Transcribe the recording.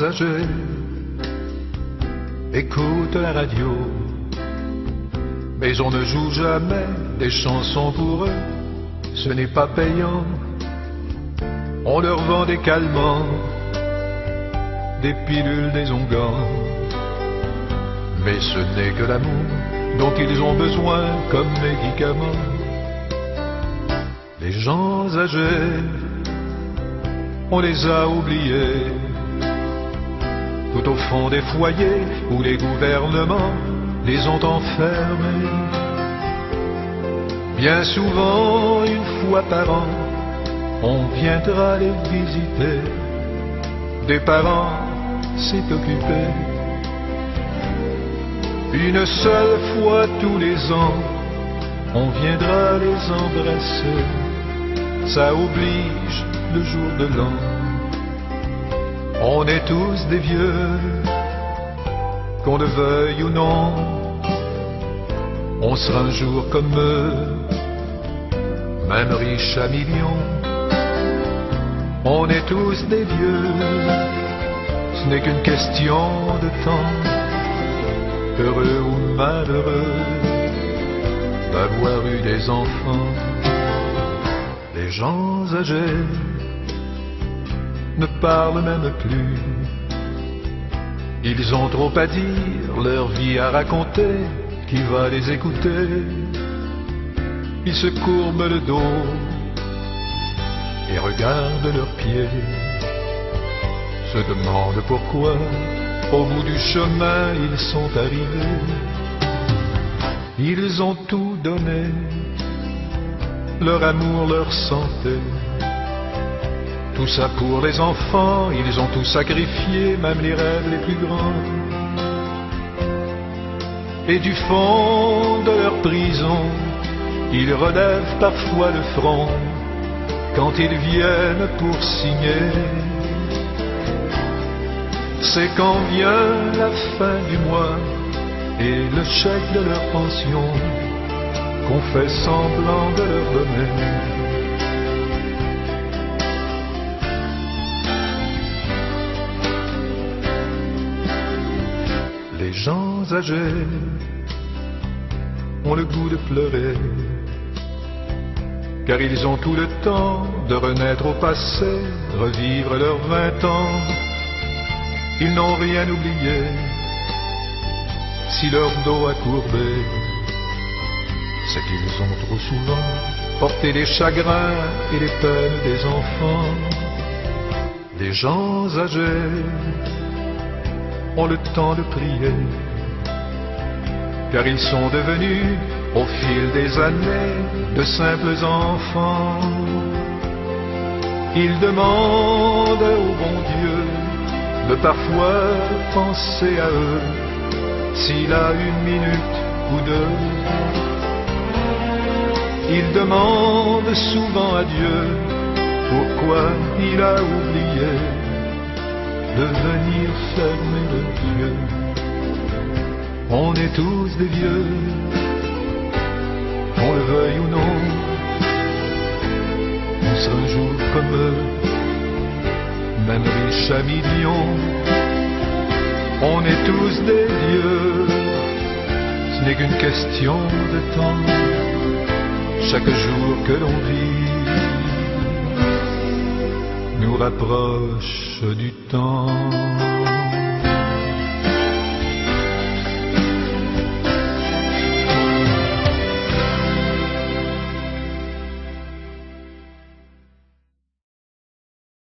âgés écoutent la radio, mais on ne joue jamais des chansons pour eux, ce n'est pas payant. On leur vend des calmants, des pilules, des onguents, mais ce n'est que l'amour dont ils ont besoin comme médicament. Les gens âgés, on les a oubliés, tout au fond des foyers où les gouvernements les ont enfermés. Bien souvent, une fois par an, on viendra les visiter. Des parents s'est occupé. Une seule fois tous les ans, on viendra les embrasser. Ça oblige le jour de l'an. On est tous des vieux, qu'on le veuille ou non. On sera un jour comme eux, même riche à millions. On est tous des vieux, ce n'est qu'une question de temps, heureux ou malheureux, d'avoir eu des enfants. Les gens âgés ne parlent même plus, ils ont trop à dire, leur vie à raconter, qui va les écouter? Ils se courbent le dos et regardent leurs pieds, se demandent pourquoi au bout du chemin ils sont arrivés. Ils ont tout donné, leur amour, leur santé, tout ça pour les enfants, ils ont tout sacrifié, même les rêves les plus grands. Et du fond de leur prison, ils relèvent parfois le front quand ils viennent pour signer. C'est quand vient la fin du mois et le chèque de leur pension qu'on fait semblant de leur donner. Les gens âgés ont le goût de pleurer, car ils ont tout le temps de renaître au passé, revivre leurs 20 ans. Ils n'ont rien oublié, si leur dos a courbé, c'est qu'ils ont trop souvent porté les chagrins et les peines des enfants. Les gens âgés ont le temps de prier, car ils sont devenus, au fil des années, de simples enfants. Ils demandent au bon Dieu de parfois penser à eux, s'il a une minute ou deux. Ils demandent souvent à Dieu pourquoi il a oublié de venir fermer les yeux. On est tous des vieux, qu'on le veuille ou non. On sera un jour comme eux, même riches à millions. On est tous des vieux, ce n'est qu'une question de temps. Chaque jour que l'on vit nous rapproche du temps.